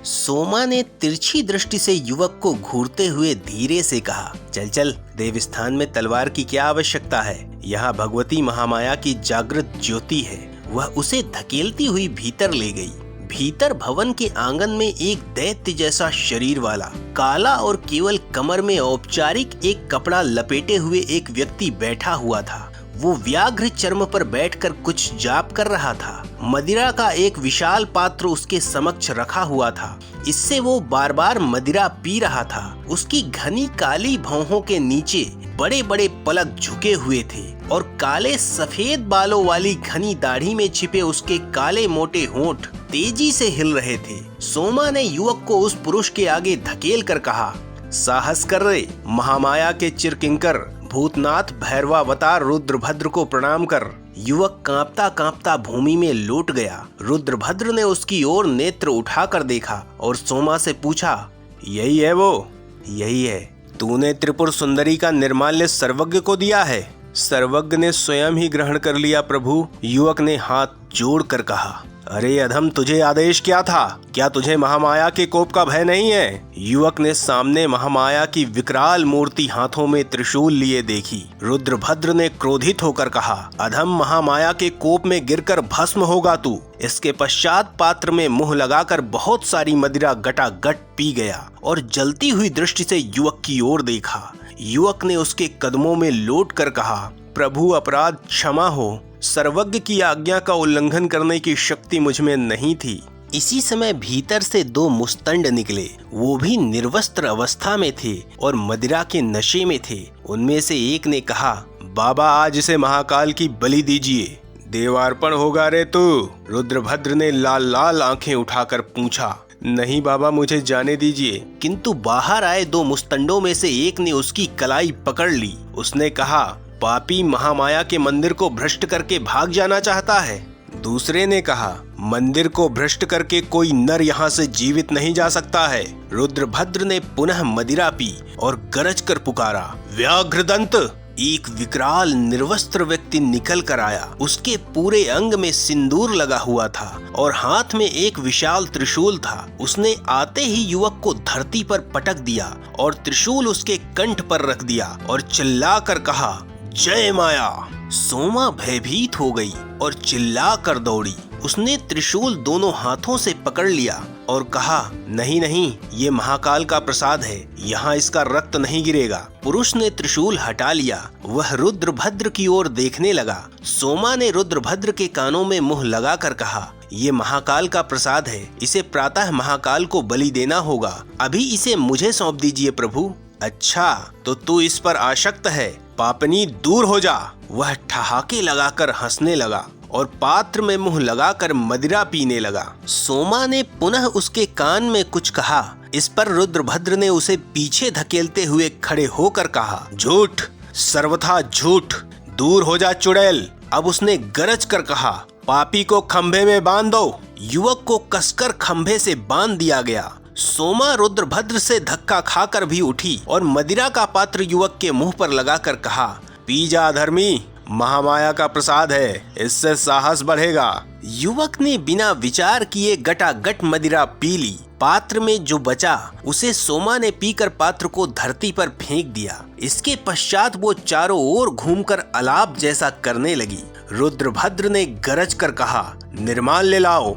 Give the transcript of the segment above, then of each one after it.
सोमा ने तिरछी दृष्टि से युवक को घूरते हुए धीरे से कहा, चल चल, देवस्थान में तलवार की क्या आवश्यकता है। यहाँ भगवती महामाया की जागृत ज्योति है। वह उसे धकेलती हुई भीतर ले गई। भीतर भवन के आंगन में एक दैत्य जैसा शरीर वाला, काला और केवल कमर में औपचारिक एक कपड़ा लपेटे हुए एक व्यक्ति बैठा हुआ था। वो व्याघ्र चर्म पर बैठकर कुछ जाप कर रहा था। मदिरा का एक विशाल पात्र उसके समक्ष रखा हुआ था। इससे वो बार बार मदिरा पी रहा था। उसकी घनी काली भौहों के नीचे बड़े बड़े पलक झुके हुए थे और काले सफेद बालों वाली घनी दाढ़ी में छिपे उसके काले मोटे होंठ तेजी से हिल रहे थे। सोमा ने युवक को उस पुरुष के आगे धकेल कर कहा, साहस कर रे, महामाया के चिरकिंकर भूतनाथ भैरवावतार रुद्रभद्र को प्रणाम कर। युवक कांपता कांपता भूमि में लौट गया। रुद्रभद्र ने उसकी ओर नेत्र उठाकर देखा और सोमा से पूछा, यही है वो? यही है। तूने त्रिपुर सुंदरी का निर्माल्य सर्वज्ञ को दिया है? सर्वज्ञ ने स्वयं ही ग्रहण कर लिया प्रभु। युवक ने हाथ जोड़कर कहा, अरे अधम, तुझे आदेश क्या था? क्या तुझे महामाया के कोप का भय नहीं है? युवक ने सामने महामाया की विकराल मूर्ति हाथों में त्रिशूल लिए देखी। रुद्रभद्र ने क्रोधित होकर कहा, अधम, महामाया के कोप में गिरकर भस्म होगा तू। इसके पश्चात पात्र में मुंह लगाकर बहुत सारी मदिरा गटागट पी गया और जलती हुई दृष्टि से युवक की ओर देखा। युवक ने उसके कदमों में लौट कर कहा, प्रभु, अपराध क्षमा हो। सर्वज्ञ की आज्ञा का उल्लंघन करने की शक्ति मुझ में नहीं थी। इसी समय भीतर से दो मुस्तंड निकले। वो भी निर्वस्त्र अवस्था में थे और मदिरा के नशे में थे। उनमें से एक ने कहा, बाबा, आज इसे महाकाल की बलि दीजिए। देवार्पण होगा रे तू? रुद्रभद्र ने लाल लाल आंखें उठाकर पूछा। नहीं बाबा, मुझे जाने दीजिए। किंतु बाहर आए दो मुस्तंडों में से एक ने उसकी कलाई पकड़ ली। उसने कहा, पापी महामाया के मंदिर को भ्रष्ट करके भाग जाना चाहता है। दूसरे ने कहा, मंदिर को भ्रष्ट करके कोई नर यहाँ से जीवित नहीं जा सकता है। रुद्रभद्र ने पुनः मदिरा पी और गरज कर पुकारा, व्याघ्रदंत। एक विकराल निर्वस्त्र व्यक्ति निकल कर आया। उसके पूरे अंग में सिंदूर लगा हुआ था और हाथ में एक विशाल त्रिशूल था। उसने आते ही युवक को धरती पर पटक दिया और त्रिशूल उसके कंठ पर रख दिया और चिल्लाकर कहा, जय माया। सोमा भयभीत हो गई और चिल्ला कर दौड़ी। उसने त्रिशूल दोनों हाथों से पकड़ लिया और कहा, नहीं नहीं, ये महाकाल का प्रसाद है, यहाँ इसका रक्त नहीं गिरेगा। पुरुष ने त्रिशूल हटा लिया। वह रुद्रभद्र की ओर देखने लगा। सोमा ने रुद्रभद्र के कानों में मुंह लगाकर कहा, ये महाकाल का प्रसाद है, इसे प्रातः महाकाल को बलि देना होगा। अभी इसे मुझे सौंप दीजिए प्रभु। अच्छा, तो तू इस पर आसक्त है? पापनी, दूर हो जा। वह ठहाके लगाकर हंसने लगा और पात्र में मुंह लगाकर मदिरा पीने लगा। सोमा ने पुनः उसके कान में कुछ कहा। इस पर रुद्रभद्र ने उसे पीछे धकेलते हुए खड़े होकर कहा, झूठ, सर्वथा झूठ, दूर हो जा चुड़ैल। अब उसने गरज कर कहा, पापी को खंभे में बांध दो। युवक को कसकर खंभे से बांध दिया गया। सोमा रुद्रभद्र से धक्का खाकर भी उठी और मदिरा का पात्र युवक के मुंह पर लगाकर कहा, पी जा धर्मी, महामाया का प्रसाद है, इससे साहस बढ़ेगा। युवक ने बिना विचार किए गटागट मदिरा पी ली। पात्र में जो बचा उसे सोमा ने पीकर पात्र को धरती पर फेंक दिया। इसके पश्चात वो चारों ओर घूमकर अलाप जैसा करने लगी। रुद्रभद्र ने गरज कर कहा, निर्माल्य लाओ।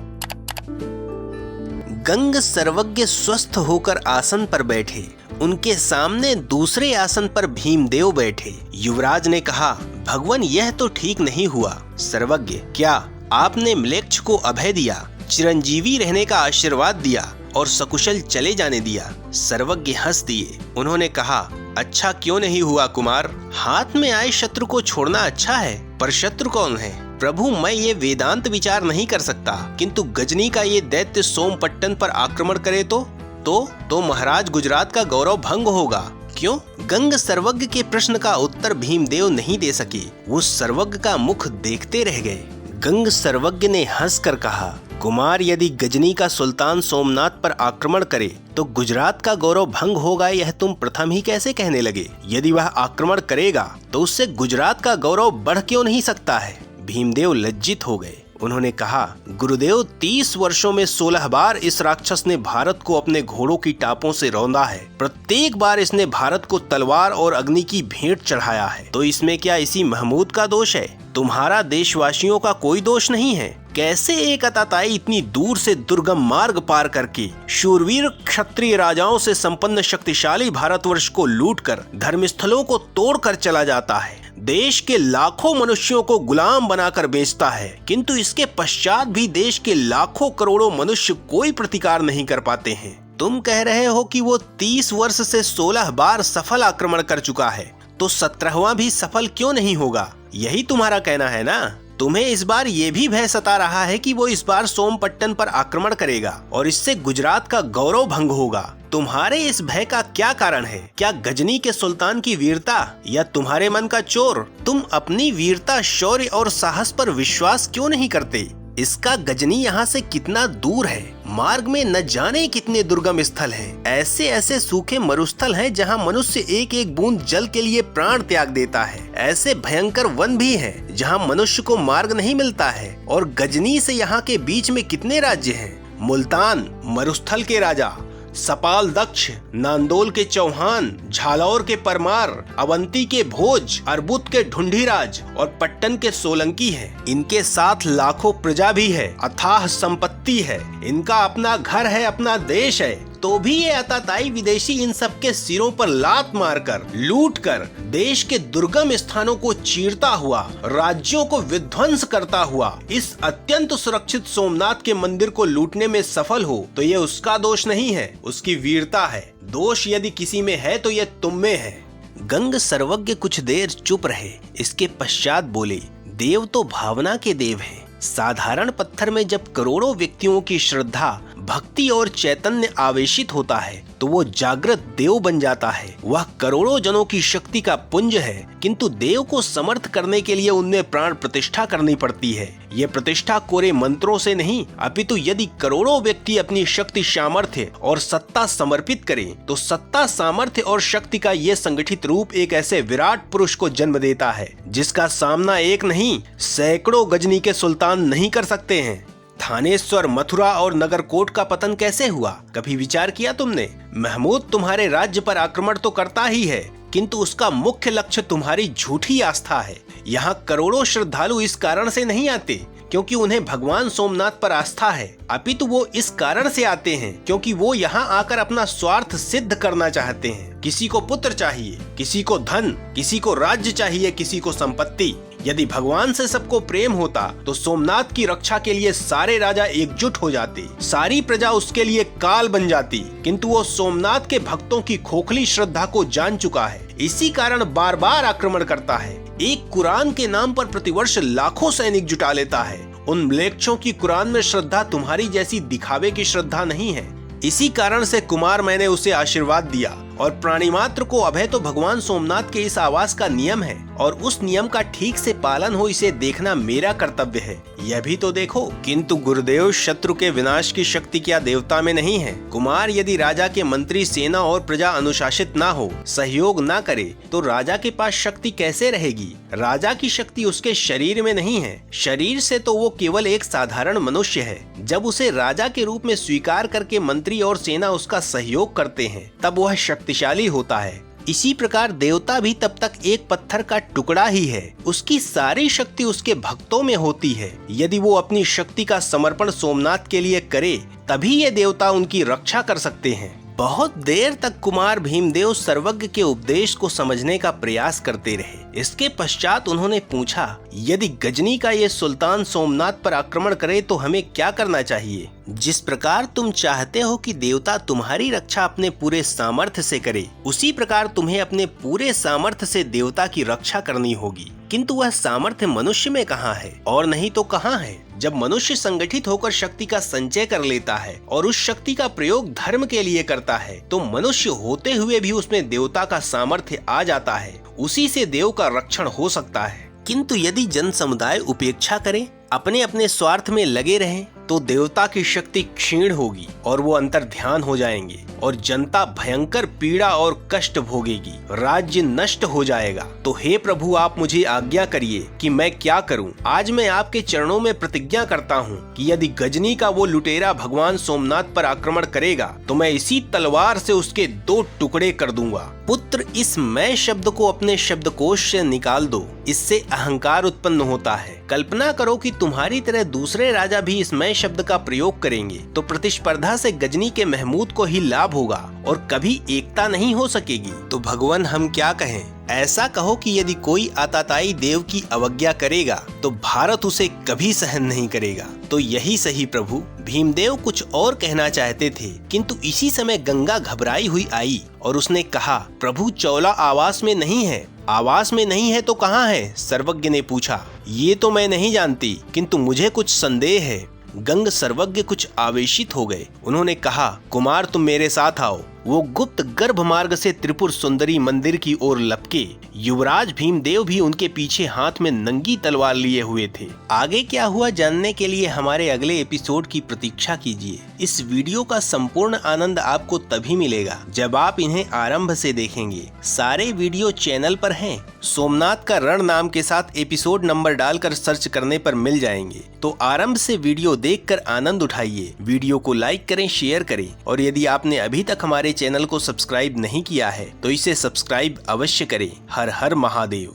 गंग सर्वज्ञ स्वस्थ होकर आसन पर बैठे। उनके सामने दूसरे आसन पर भीमदेव बैठे। युवराज ने कहा, भगवान, यह तो ठीक नहीं हुआ। सर्वज्ञ, क्या आपने म्लेच्छ को अभय दिया, चिरंजीवी रहने का आशीर्वाद दिया और सकुशल चले जाने दिया? सर्वज्ञ हंस दिए। उन्होंने कहा, अच्छा क्यों नहीं हुआ कुमार? हाथ में आए शत्रु को छोड़ना अच्छा है, पर शत्रु कौन है? प्रभु, मैं ये वेदांत विचार नहीं कर सकता, किंतु गजनी का ये दैत्य सोमपट्टन पर आक्रमण करे तो महाराज गुजरात का गौरव भंग होगा। क्यों? गंग सर्वज्ञ के प्रश्न का उत्तर भीमदेव नहीं दे सके। वो सर्वज्ञ का मुख देखते रह गए। गंग सर्वज्ञ ने हंसकर कहा, कुमार, यदि गजनी का सुल्तान सोमनाथ पर आक्रमण करे तो गुजरात का गौरव भंग होगा, यह तुम प्रथम ही कैसे कहने लगे? यदि वह आक्रमण करेगा तो उससे गुजरात का गौरव बढ़ क्यों नहीं सकता है? भीमदेव लज्जित हो गए। उन्होंने कहा, गुरुदेव 30 वर्षों में 16 बार इस राक्षस ने भारत को अपने घोड़ों की टापों से रौंदा है। प्रत्येक बार इसने भारत को तलवार और अग्नि की भेंट चढ़ाया है। तो इसमें क्या इसी महमूद का दोष है? तुम्हारा देशवासियों का कोई दोष नहीं है। कैसे एक अताताई इतनी दूर से दुर्गम मार्ग पार करके शूरवीर क्षत्रिय राजाओं से संपन्न शक्तिशाली भारतवर्ष को लूटकर धर्मस्थलों को तोड़कर चला जाता है, देश के लाखों मनुष्यों को गुलाम बनाकर बेचता है, किंतु इसके पश्चात भी देश के लाखों करोड़ों मनुष्य कोई प्रतिकार नहीं कर पाते हैं। तुम कह रहे हो कि वो 30 वर्ष से 16 बार सफल आक्रमण कर चुका है, तो 17वां भी सफल क्यों नहीं होगा? यही तुम्हारा कहना है ना? तुम्हें इस बार ये भी भय सता रहा है कि वो इस बार सोमपट्टन पर आक्रमण करेगा और इससे गुजरात का गौरव भंग होगा। तुम्हारे इस भय का क्या कारण है? क्या गजनी के सुल्तान की वीरता या तुम्हारे मन का चोर? तुम अपनी वीरता, शौर्य और साहस पर विश्वास क्यों नहीं करते? इसका गजनी यहाँ से कितना दूर है? मार्ग में न जाने कितने दुर्गम स्थल हैं। ऐसे ऐसे सूखे मरुस्थल हैं जहाँ मनुष्य एक एक बूंद जल के लिए प्राण त्याग देता है। ऐसे भयंकर वन भी हैं जहाँ मनुष्य को मार्ग नहीं मिलता है। और गजनी से यहाँ के बीच में कितने राज्य हैं? मुल्तान मरुस्थल के राजा, सपाल दक्ष, नांदोल के चौहान, झालौर के परमार, अवंती के भोज, अर्बुद के ढूंढीराज और पट्टन के सोलंकी हैं। इनके साथ लाखों प्रजा भी है, अथाह संपत्ति है, इनका अपना घर है, अपना देश है। तो भी ये अताताई विदेशी इन सब के सिरों पर लात मारकर, लूट कर देश के दुर्गम स्थानों को चीरता हुआ, राज्यों को विध्वंस करता हुआ इस अत्यंत सुरक्षित सोमनाथ के मंदिर को लूटने में सफल हो, तो ये उसका दोष नहीं है, उसकी वीरता है। दोष यदि किसी में है तो ये तुम में है। गंग सर्वज्ञ कुछ देर चुप रहे। इसके पश्चात बोले, देव तो भावना के देव हैं। साधारण पत्थर में जब करोड़ों व्यक्तियों की श्रद्धा, भक्ति और चैतन्य आवेशित होता है तो वो जागृत देव बन जाता है। वह करोड़ों जनों की शक्ति का पुंज है, किंतु देव को समर्थ करने के लिए उनमें प्राण प्रतिष्ठा करनी पड़ती है। ये प्रतिष्ठा कोरे मंत्रों से नहीं, अपितु यदि करोड़ों व्यक्ति अपनी शक्ति, सामर्थ्य और सत्ता समर्पित करें तो सत्ता, सामर्थ्य और शक्ति का ये संगठित रूप एक ऐसे विराट पुरुष को जन्म देता है जिसका सामना एक नहीं, सैकड़ों गजनी के सुल्तान नहीं कर सकते हैं। थानेश्वर, मथुरा और नगरकोट का पतन कैसे हुआ? कभी विचार किया तुमने? महमूद तुम्हारे राज्य पर आक्रमण तो करता ही है, किंतु उसका मुख्य लक्ष्य तुम्हारी झूठी आस्था है। यहाँ करोड़ों श्रद्धालु इस कारण से नहीं आते क्योंकि उन्हें भगवान सोमनाथ पर आस्था है, अपितु वो इस कारण से आते हैं क्योंकि वो यहाँ आकर अपना स्वार्थ सिद्ध करना चाहते हैं। किसी को पुत्र चाहिए, किसी को धन, किसी को राज्य चाहिए, किसी को संपत्ति। यदि भगवान से सबको प्रेम होता तो सोमनाथ की रक्षा के लिए सारे राजा एकजुट हो जाते, सारी प्रजा उसके लिए काल बन जाती, किंतु वो सोमनाथ के भक्तों की खोखली श्रद्धा को जान चुका है, इसी कारण बार बार आक्रमण करता है। एक कुरान के नाम पर प्रतिवर्ष लाखों सैनिक जुटा लेता है। उन म्लेच्छों की कुरान में श्रद्धा तुम्हारी जैसी दिखावे की श्रद्धा नहीं है। इसी कारण से कुमार मैंने उसे आशीर्वाद दिया और प्राणी मात्र को अभय तो भगवान सोमनाथ के इस आवास का नियम है और उस नियम का ठीक से पालन हो, इसे देखना मेरा कर्तव्य है। यह भी तो देखो। किंतु गुरुदेव, शत्रु के विनाश की शक्ति क्या देवता में नहीं है? कुमार, यदि राजा के मंत्री, सेना और प्रजा अनुशासित ना हो, सहयोग ना करे, तो राजा के पास शक्ति कैसे रहेगी? राजा की शक्ति उसके शरीर में नहीं है, शरीर से तो वो केवल एक साधारण मनुष्य है। जब उसे राजा के रूप में स्वीकार करके मंत्री और सेना उसका सहयोग करते हैं, तब वह शक्तिशाली होता है। इसी प्रकार देवता भी तब तक एक पत्थर का टुकड़ा ही है। उसकी सारी शक्ति उसके भक्तों में होती है। यदि वो अपनी शक्ति का समर्पण सोमनाथ के लिए करे, तभी ये देवता उनकी रक्षा कर सकते हैं। बहुत देर तक कुमार भीमदेव सर्वज्ञ के उपदेश को समझने का प्रयास करते रहे। इसके पश्चात उन्होंने पूछा, यदि गजनी का ये सुल्तान सोमनाथ पर आक्रमण करे तो हमें क्या करना चाहिए? जिस प्रकार तुम चाहते हो कि देवता तुम्हारी रक्षा अपने पूरे सामर्थ्य से करे, उसी प्रकार तुम्हें अपने पूरे सामर्थ्य से देवता की रक्षा करनी होगी। किंतु वह सामर्थ्य मनुष्य में कहाँ है? और नहीं तो कहाँ है? जब मनुष्य संगठित होकर शक्ति का संचय कर लेता है और उस शक्ति का प्रयोग धर्म के लिए करता है, तो मनुष्य होते हुए भी उसमें देवता का सामर्थ्य आ जाता है। उसी से देव का रक्षण हो सकता है। किंतु यदि जन समुदाय उपेक्षा करे, अपने अपने स्वार्थ में लगे रहें, तो देवता की शक्ति क्षीण होगी और वो अंतर ध्यान हो जाएंगे और जनता भयंकर पीड़ा और कष्ट भोगेगी, राज्य नष्ट हो जाएगा। तो हे प्रभु, आप मुझे आज्ञा करिए कि मैं क्या करूं। आज मैं आपके चरणों में प्रतिज्ञा करता हूं कि यदि गजनी का वो लुटेरा भगवान सोमनाथ पर आक्रमण करेगा तो मैं इसी तलवार से उसके 2 टुकड़े कर दूंगा। पुत्र, इस मैं शब्द को अपने शब्दकोश से निकाल दो, इससे अहंकार उत्पन्न होता है। कल्पना करो कि तुम्हारी तरह दूसरे राजा भी इस मैं शब्द का प्रयोग करेंगे तो प्रतिस्पर्धा से गजनी के महमूद को ही लाभ होगा और कभी एकता नहीं हो सकेगी। तो भगवान, हम क्या कहें? ऐसा कहो कि यदि कोई आताताई देव की अवज्ञा करेगा तो भारत उसे कभी सहन नहीं करेगा। तो यही सही प्रभु। भीमदेव कुछ और कहना चाहते थे, किंतु इसी समय गंगा घबराई हुई आई और उसने कहा, प्रभु, चौला आवास में नहीं है। आवास में नहीं है तो कहाँ है? सर्वज्ञ ने पूछा। ये तो मैं नहीं जानती, किंतु मुझे कुछ संदेह है। गंग सर्वज्ञ कुछ आवेशित हो गए। उन्होंने कहा, कुमार, तुम मेरे साथ आओ। वो गुप्त गर्भ मार्ग से त्रिपुर सुंदरी मंदिर की ओर लपके। युवराज भीमदेव भी उनके पीछे हाथ में नंगी तलवार लिए हुए थे। आगे क्या हुआ जानने के लिए हमारे अगले एपिसोड की प्रतीक्षा कीजिए। इस वीडियो का संपूर्ण आनंद आपको तभी मिलेगा जब आप इन्हें आरंभ से देखेंगे। सारे वीडियो चैनल पर हैं। सोमनाथ का रण नाम के साथ एपिसोड नंबर डालकर सर्च करने पर मिल जाएंगे। तो आरंभ से वीडियो देखकर आनंद उठाइए। वीडियो को लाइक करें, शेयर करें और यदि आपने अभी तक हमारे चैनल को सब्सक्राइब नहीं किया है तो इसे सब्सक्राइब अवश्य करें। हर हर महादेव।